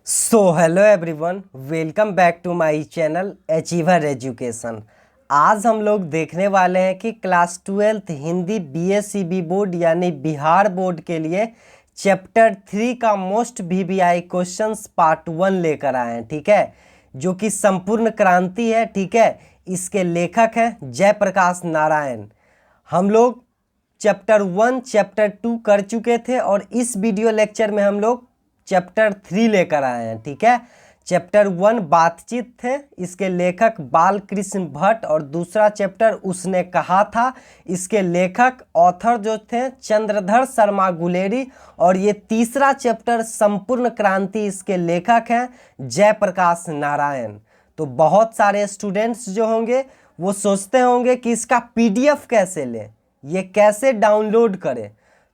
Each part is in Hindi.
Hello everyone, welcome back to my channel achiever education. आज हम लोग देखने वाले हैं कि class 12th Hindi BSEB board यानी बिहार बोर्ड के लिए चैप्टर 3 का मोस्ट वीवीआई क्वेश्चंस पार्ट 1 लेकर आए हैं। ठीक है, जो कि संपूर्ण क्रांति है। ठीक है, इसके लेखक हैं जयप्रकाश नारायण। हम लोग चैप्टर 1 चैप्टर 2 कर चुके थे और इस वीडियो लेक्चर में हम लोग चैप्टर 3 लेकर आए हैं। ठीक है, चैप्टर 1 बातचीत थे, इसके लेखक बालकृष्ण भट्ट, और दूसरा चैप्टर उसने कहा था, इसके लेखक ऑथर जो थे चंद्रधर शर्मा गुलेरी, और ये तीसरा चैप्टर संपूर्ण क्रांति, इसके लेखक हैं जयप्रकाश नारायण। तो बहुत सारे स्टूडेंट्स जो होंगे वो सोचते होंगे कि इसका पीडीएफ कैसे लें, ये कैसे डाउनलोड करें।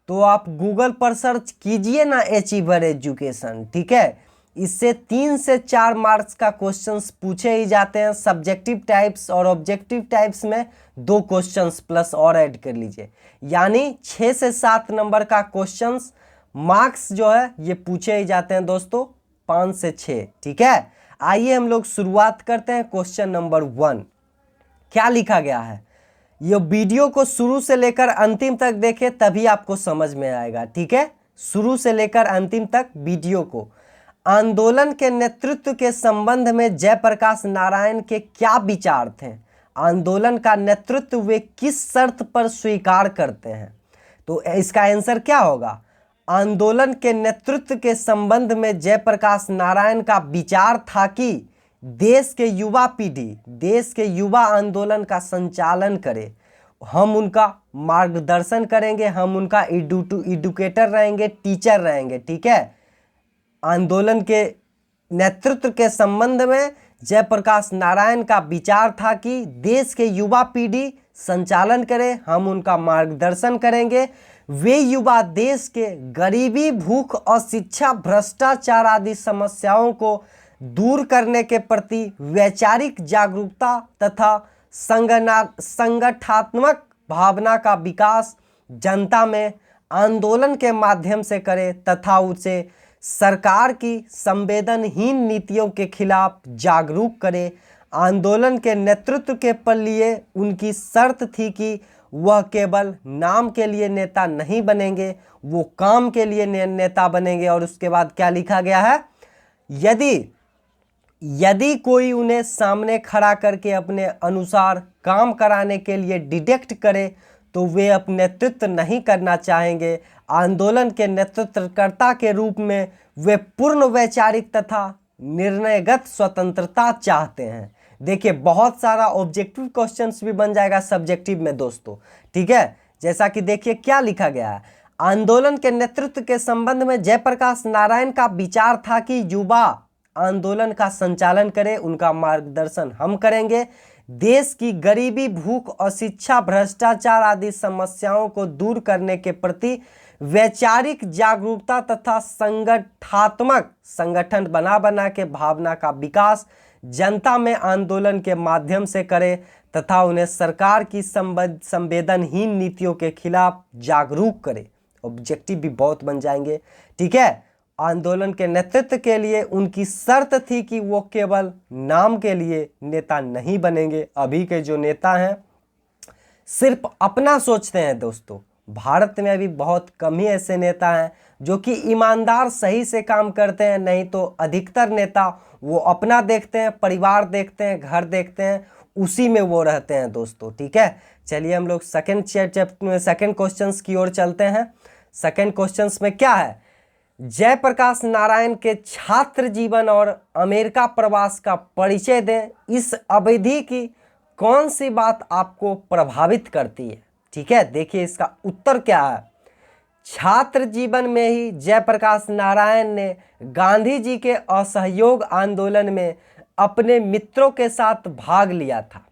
तो आप गूगल पर सर्च कीजिए ना अचीवर एजुकेशन। ठीक है, इससे 3 से 4 मार्क्स का क्वेश्चंस पूछे ही जाते हैं। सब्जेक्टिव टाइप्स और ऑब्जेक्टिव टाइप्स में 2 क्वेश्चंस प्लस और ऐड कर लीजिए, यानी 6 से 7 नंबर का क्वेश्चंस मार्क्स जो है ये पूछे ही जाते हैं दोस्तों, 5 से 6। ठीक है, आइए हम लोग शुरुआत करते हैं। क्वेश्चन नंबर 1 क्या लिखा गया है, ये वीडियो को शुरू से लेकर अंतिम तक देखें तभी आपको समझ में आएगा। ठीक है, शुरू से लेकर अंतिम तक वीडियो को। आंदोलन के नेतृत्व के संबंध में जयप्रकाश नारायण के क्या विचार थे? आंदोलन का नेतृत्व वे किस शर्त पर स्वीकार करते हैं? तो इसका आंसर क्या होगा? आंदोलन के नेतृत्व के संबंध में जयप्रकाश नारायण का विचार था कि देश के युवा पीढ़ी, देश के युवा आंदोलन का संचालन करे, हम उनका मार्गदर्शन करेंगे, हम उनका एडुकेटर रहेंगे, टीचर रहेंगे। ठीक है, आंदोलन के नेतृत्व के संबंध में जयप्रकाश नारायण का विचार था कि देश के युवा पीढ़ी संचालन करे, हम उनका मार्गदर्शन करेंगे। वे युवा देश के गरीबी, भूख, अशिक्षा, भ्रष्टाचार आदि समस्याओं को दूर करने के प्रति वैचारिक जागरूकता तथा संगठनात्मक भावना का विकास जनता में आंदोलन के माध्यम से करे तथा उसे सरकार की संवेदनहीन नीतियों के खिलाफ जागरूक करे। आंदोलन के नेतृत्व के लिए उनकी शर्त थी कि वह केवल नाम के लिए नेता नहीं बनेंगे, वो काम के लिए नेता बनेंगे। और उसके बाद क्या लिखा गया है, यदि कोई उन्हें सामने खड़ा करके अपने अनुसार काम कराने के लिए डिटेक्ट करे तो वे अब नेतृत्व नहीं करना चाहेंगे। आंदोलन के नेतृत्वकर्ता के रूप में वे पूर्ण वैचारिक तथा निर्णयगत स्वतंत्रता चाहते हैं। देखिए, बहुत सारा ऑब्जेक्टिव क्वेश्चंस भी बन जाएगा सब्जेक्टिव में दोस्तों। ठीक है, जैसा कि देखिए क्या लिखा गया है, आंदोलन के नेतृत्व के संबंध में जयप्रकाश नारायण का विचार था कि युवा आंदोलन का संचालन करें, उनका मार्गदर्शन हम करेंगे। देश की गरीबी, भूख, अशिक्षा, भ्रष्टाचार आदि समस्याओं को दूर करने के प्रति वैचारिक जागरूकता तथा संगठन बना के भावना का विकास जनता में आंदोलन के माध्यम से करे तथा उन्हें सरकार की संवेदनहीन नीतियों के खिलाफ जागरूक करे। ऑब्जेक्टिव भी बहुत बन जाएंगे। ठीक है, आंदोलन के नेतृत्व के लिए उनकी शर्त थी कि वो केवल नाम के लिए नेता नहीं बनेंगे। अभी के जो नेता हैं सिर्फ अपना सोचते हैं दोस्तों। भारत में अभी बहुत कम ही ऐसे नेता हैं जो कि ईमानदार सही से काम करते हैं, नहीं तो अधिकतर नेता वो अपना देखते हैं, परिवार देखते हैं, घर देखते हैं, उसी में वो रहते हैं दोस्तों। ठीक है, चलिए हम लोग सेकंड क्वेश्चंस की ओर चलते हैं। सेकंड क्वेश्चंस में क्या है, जयप्रकाश नारायण के छात्र जीवन और अमेरिका प्रवास का परिचय दें। इस अवधि की कौन सी बात आपको प्रभावित करती है? ठीक है, देखिए इसका उत्तर क्या है। छात्र जीवन में ही जयप्रकाश नारायण ने गांधी जी के असहयोग आंदोलन में अपने मित्रों के साथ भाग लिया था।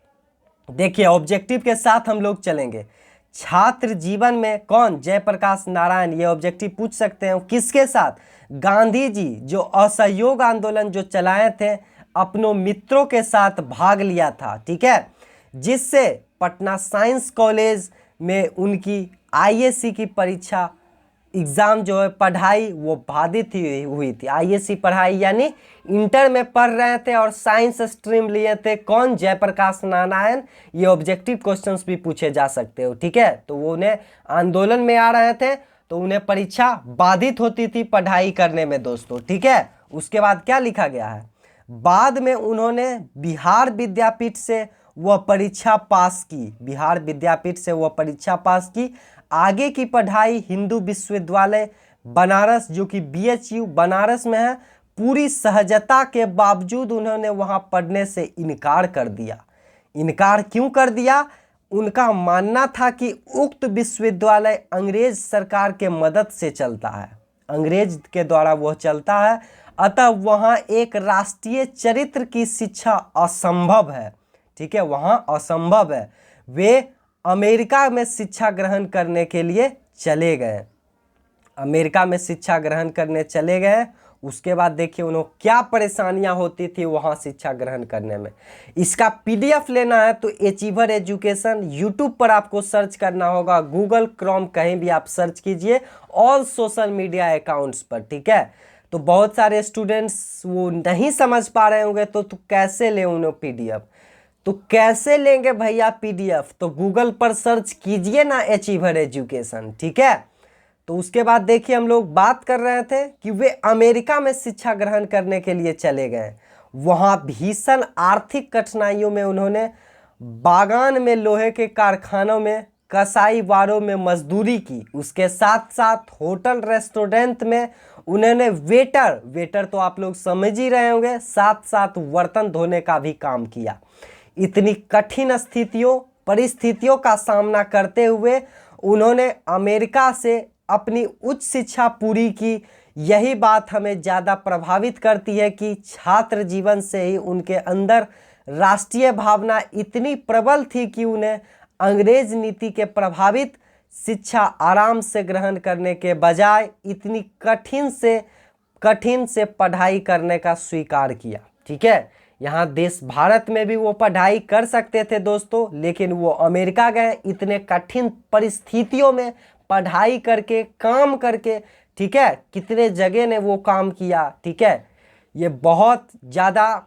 देखिए, ऑब्जेक्टिव के साथ हम लोग चलेंगे। छात्र जीवन में कौन? जयप्रकाश नारायण। ये ऑब्जेक्टिव पूछ सकते हैं किसके साथ? गांधी जी जो असहयोग आंदोलन जो चलाए थे, अपनों मित्रों के साथ भाग लिया था। ठीक है, जिससे पटना साइंस कॉलेज में उनकी आईएससी की परीक्षा एग्ज़ाम जो है पढ़ाई वो बाधित हुई थी। आईएससी पढ़ाई यानी इंटर में पढ़ रहे थे और साइंस स्ट्रीम लिए थे कौन, जयप्रकाश नारायण। ये ऑब्जेक्टिव क्वेश्चंस भी पूछे जा सकते हो, ठीक है। तो वो उन्हें आंदोलन में आ रहे थे तो उन्हें परीक्षा बाधित होती थी पढ़ाई करने में दोस्तों, ठीक है। उसके बाद क्या लिखा गया है, बाद में उन्होंने बिहार विद्यापीठ से वह परीक्षा पास की, बिहार विद्यापीठ से वह परीक्षा पास की। आगे की पढ़ाई हिंदू विश्वविद्यालय बनारस जो कि बीएचयू बनारस में है, पूरी सहजता के बावजूद उन्होंने वहां पढ़ने से इनकार कर दिया। इनकार क्यों कर दिया, उनका मानना था कि उक्त विश्वविद्यालय अंग्रेज सरकार के मदद से चलता है, अंग्रेज के द्वारा वह चलता है, अतः वहाँ एक राष्ट्रीय चरित्र की शिक्षा असंभव है, ठीक है, वहाँ असंभव है। वे अमेरिका में शिक्षा ग्रहण करने के लिए चले गए, अमेरिका में शिक्षा ग्रहण करने चले गए। उसके बाद देखिए उन्हें क्या परेशानियां होती थी वहां शिक्षा ग्रहण करने में। इसका पीडीएफ लेना है तो अचीवर एजुकेशन यूट्यूब पर आपको सर्च करना होगा, गूगल क्रोम कहीं भी आप सर्च कीजिए, ऑल सोशल मीडिया अकाउंट्स पर, ठीक है। तो बहुत सारे स्टूडेंट्स वो नहीं समझ पा रहे होंगे तो कैसे ले उन्हें पीडीएफ, तो कैसे लेंगे भैया पीडीएफ, तो गूगल पर सर्च कीजिए ना अचीवर एजुकेशन, ठीक है। तो उसके बाद देखिए हम लोग बात कर रहे थे कि वे अमेरिका में शिक्षा ग्रहण करने के लिए चले गए। वहाँ भीषण आर्थिक कठिनाइयों में उन्होंने बागान में, लोहे के कारखानों में, कसाईवाड़ों में मजदूरी की। उसके साथ साथ होटल रेस्टोरेंट में उन्होंने वेटर तो आप लोग समझ ही रहे होंगे, साथ साथ बर्तन धोने का भी काम किया। इतनी कठिन परिस्थितियों का सामना करते हुए उन्होंने अमेरिका से अपनी उच्च शिक्षा पूरी की। यही बात हमें ज़्यादा प्रभावित करती है कि छात्र जीवन से ही उनके अंदर राष्ट्रीय भावना इतनी प्रबल थी कि उन्हें अंग्रेज नीति के प्रभावित शिक्षा आराम से ग्रहण करने के बजाय इतनी कठिन से पढ़ाई करने का स्वीकार किया, ठीक है। यहाँ देश भारत में भी वो पढ़ाई कर सकते थे दोस्तों, लेकिन वो अमेरिका गए इतने कठिन परिस्थितियों में पढ़ाई करके, काम करके, ठीक है। कितने जगह ने वो काम किया, ठीक है। ये बहुत ज़्यादा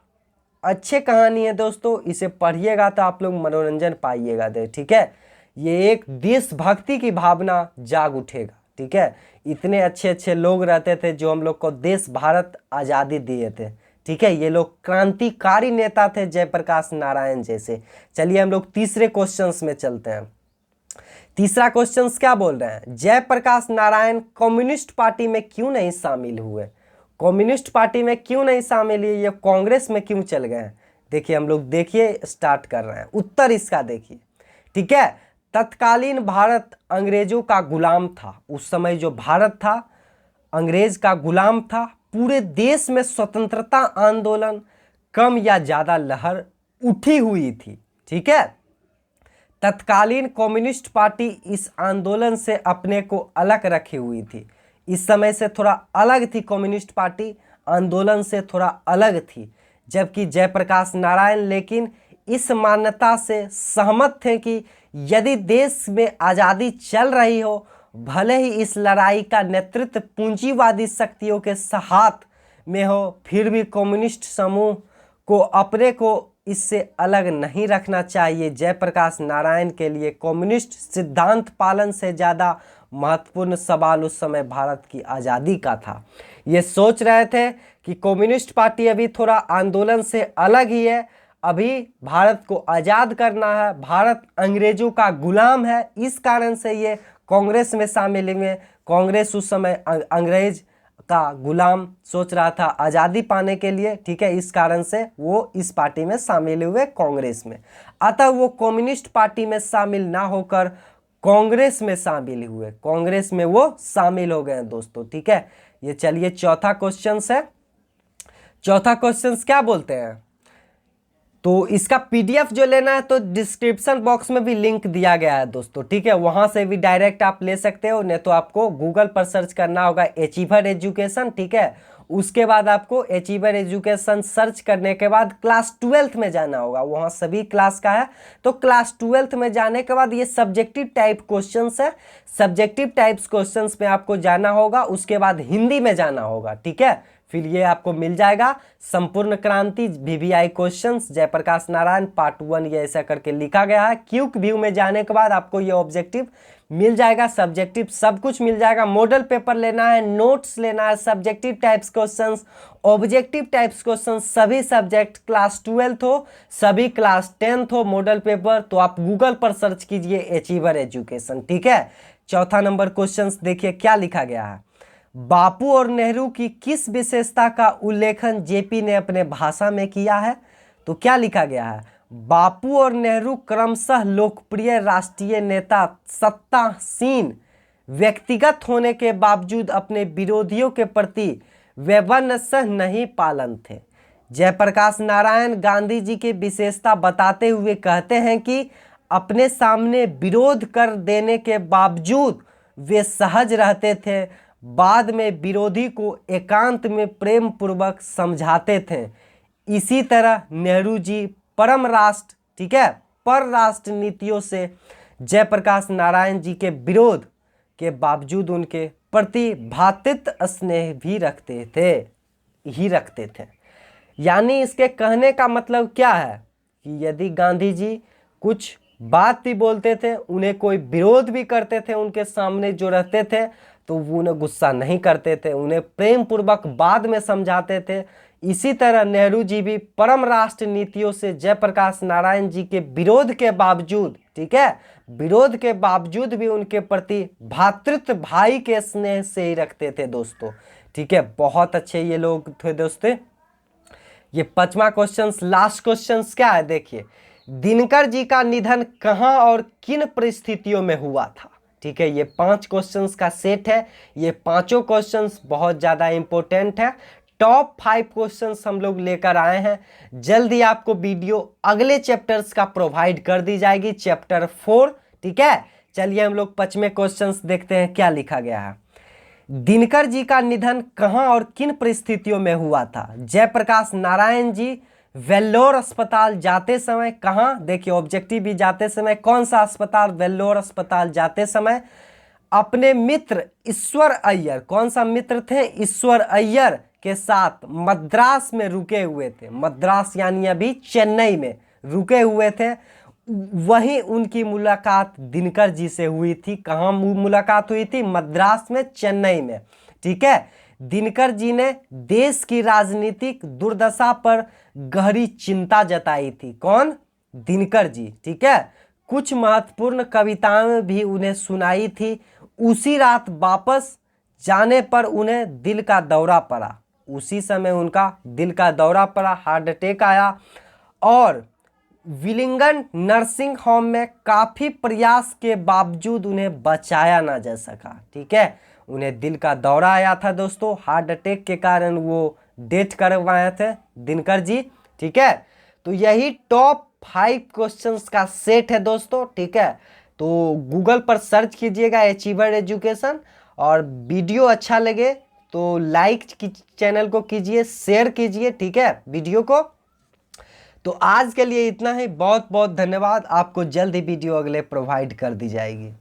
अच्छे कहानी है दोस्तों, इसे पढ़िएगा तो आप लोग मनोरंजन पाइएगा, ठीक है। ये एक देशभक्ति की भावना जाग उठेगा, ठीक है। इतने अच्छे अच्छे लोग रहते थे जो हम लोग को देश भारत आज़ादी दिए थे, ठीक है। ये लोग क्रांतिकारी नेता थे, जयप्रकाश नारायण जैसे। चलिए हम लोग तीसरे क्वेश्चंस में चलते हैं। तीसरा क्वेश्चंस क्या बोल रहे हैं, जयप्रकाश नारायण कम्युनिस्ट पार्टी में क्यों नहीं शामिल हुए, कम्युनिस्ट पार्टी में क्यों नहीं शामिल हुए, ये कांग्रेस में क्यों चल गए। देखिए हम लोग देखिए स्टार्ट कर रहे हैं, उत्तर इसका देखिए, ठीक है। तत्कालीन भारत अंग्रेजों का गुलाम था। उस समय जो भारत था अंग्रेज का गुलाम था। पूरे देश में स्वतंत्रता आंदोलन कम या ज़्यादा लहर उठी हुई थी, ठीक है। तत्कालीन कम्युनिस्ट पार्टी इस आंदोलन से अपने को अलग रखी हुई थी। इस समय से थोड़ा अलग थी कम्युनिस्ट पार्टी, आंदोलन से थोड़ा अलग थी। जबकि जयप्रकाश नारायण लेकिन इस मान्यता से सहमत थे कि यदि देश में आज़ादी चल रही हो, भले ही इस लड़ाई का नेतृत्व पूंजीवादी शक्तियों के हाथ में हो, फिर भी कम्युनिस्ट समूह को अपने को इससे अलग नहीं रखना चाहिए। जयप्रकाश नारायण के लिए कम्युनिस्ट सिद्धांत पालन से ज़्यादा महत्वपूर्ण सवाल उस समय भारत की आज़ादी का था। ये सोच रहे थे कि कम्युनिस्ट पार्टी अभी थोड़ा आंदोलन से अलग ही है, अभी भारत को आज़ाद करना है, भारत अंग्रेजों का गुलाम है, इस कारण से ये कांग्रेस में शामिल हुए। कांग्रेस उस समय अंग्रेज का गुलाम सोच रहा था आज़ादी पाने के लिए, ठीक है। इस कारण से वो इस पार्टी में शामिल हुए, कांग्रेस में। अतः वो कम्युनिस्ट पार्टी में शामिल ना होकर कांग्रेस में शामिल हुए, कांग्रेस में वो शामिल हो गए दोस्तों, ठीक है। ये चलिए चौथा क्वेश्चन है। चौथा क्वेश्चन क्या बोलते हैं, तो इसका पीडीएफ जो लेना है तो डिस्क्रिप्शन बॉक्स में भी लिंक दिया गया है दोस्तों, ठीक है। वहां से भी डायरेक्ट आप ले सकते हो, नहीं तो आपको गूगल पर सर्च करना होगा अचीवर एजुकेशन, ठीक है। उसके बाद आपको अचीवर एजुकेशन सर्च करने के बाद क्लास 12th में जाना होगा, वहाँ सभी क्लास का है। तो क्लास 12th में जाने के बाद ये सब्जेक्टिव टाइप क्वेश्चंस है, सब्जेक्टिव टाइप्स क्वेश्चंस में आपको जाना होगा। उसके बाद हिंदी में जाना होगा, ठीक है। फिर ये आपको मिल जाएगा संपूर्ण क्रांति, VVI questions, Jayaprakash Narayan part 1, ये ऐसा करके लिखा गया है। क्यूक व्यू में जाने के बाद आपको ये ऑब्जेक्टिव मिल जाएगा, सब्जेक्टिव सब कुछ मिल जाएगा। मॉडल पेपर लेना है, नोट्स लेना है, subjective types questions, objective types questions, सभी सब्जेक्ट, क्लास 12th हो, सभी क्लास 10th हो, मॉडल पेपर, तो आप गूगल पर सर्च कीजिए अचीवर एजुकेशन, ठीक है। चौथा नंबर क्वेश्चंस देखिए क्या लिखा गया है। बापू और नेहरू की किस विशेषता का उल्लेखन जेपी ने अपने भाषण में किया है? तो क्या लिखा गया है, बापू और नेहरू क्रमशः लोकप्रिय राष्ट्रीय नेता, सत्तासीन, व्यक्तिगत होने के बावजूद अपने विरोधियों के प्रति वैमनस्य नहीं पालन थे। जयप्रकाश नारायण गांधी जी की विशेषता बताते हुए कहते हैं कि अपने सामने विरोध कर देने के बावजूद वे सहज रहते थे, बाद में विरोधी को एकांत में प्रेम पूर्वक समझाते थे। इसी तरह नेहरू जी परम राष्ट्र, ठीक है, परराष्ट्र नीतियों से जयप्रकाश नारायण जी के विरोध के बावजूद उनके प्रति भ्रातृत्व स्नेह भी रखते थे। यानी इसके कहने का मतलब क्या है कि यदि गांधी जी कुछ बात भी बोलते थे, उन्हें कोई विरोध भी करते थे, उनके सामने जो रहते थे, तो वो उन्हें गुस्सा नहीं करते थे, उन्हें प्रेम पूर्वक बाद में समझाते थे। इसी तरह नेहरू जी भी परम राष्ट्र नीतियों से जयप्रकाश नारायण जी के विरोध के बावजूद, ठीक है, विरोध के बावजूद भी उनके प्रति भ्रातृत्व, भाई के स्नेह से ही रखते थे दोस्तों, ठीक है। बहुत अच्छे ये लोग थे दोस्तों। ये 5वां क्वेश्चन, लास्ट क्वेश्चन क्या है देखिए, दिनकर जी का निधन कहाँ और किन परिस्थितियों में हुआ था? ठीक है, ये 5 क्वेश्चंस का सेट है। ये पांचों क्वेश्चंस बहुत ज़्यादा इंपॉर्टेंट है। टॉप 5 क्वेश्चंस हम लोग लेकर आए हैं। जल्दी आपको वीडियो अगले चैप्टर्स का प्रोवाइड कर दी जाएगी, चैप्टर 4, ठीक है। चलिए हम लोग 5वें क्वेश्चंस देखते हैं क्या लिखा गया है। दिनकर जी का निधन कहाँ और किन परिस्थितियों में हुआ था? जयप्रकाश नारायण जी वेल्लोर अस्पताल जाते समय कहाँ? देखिए ऑब्जेक्टिव भी जाते समय कौन सा अस्पताल? वेल्लोर अस्पताल जाते समय अपने मित्र ईश्वर अय्यर, कौन सा मित्र थे? ईश्वर अय्यर के साथ मद्रास में रुके हुए थे। मद्रास यानी अभी चेन्नई में रुके हुए थे। वहीं उनकी मुलाकात दिनकर जी से हुई थी। कहाँ मुलाकात हुई थी? मद्रास में, चेन्नई में, ठीक है। दिनकर जी ने देश की राजनीतिक दुर्दशा पर गहरी चिंता जताई थी। कौन? दिनकर जी, ठीक है। कुछ महत्वपूर्ण कविताएं भी उन्हें सुनाई थी। उसी रात वापस जाने पर उन्हें दिल का दौरा पड़ा। उसी समय उनका दिल का दौरा पड़ा, हार्ट अटैक आया और विलिंगन नर्सिंग होम में काफ़ी प्रयास के बावजूद उन्हें बचाया ना जा सका, ठीक है। उन्हें दिल का दौरा आया था दोस्तों, हार्ट अटैक के कारण वो डेथ करवाए थे दिनकर जी, ठीक है। तो यही टॉप 5 क्वेश्चंस का सेट है दोस्तों, ठीक है। तो गूगल पर सर्च कीजिएगा अचीवर एजुकेशन, और वीडियो अच्छा लगे तो लाइक चैनल को कीजिए, शेयर कीजिए, ठीक है, वीडियो को। तो आज के लिए इतना ही, बहुत बहुत धन्यवाद। आपको जल्द ही वीडियो अगले प्रोवाइड कर दी जाएगी।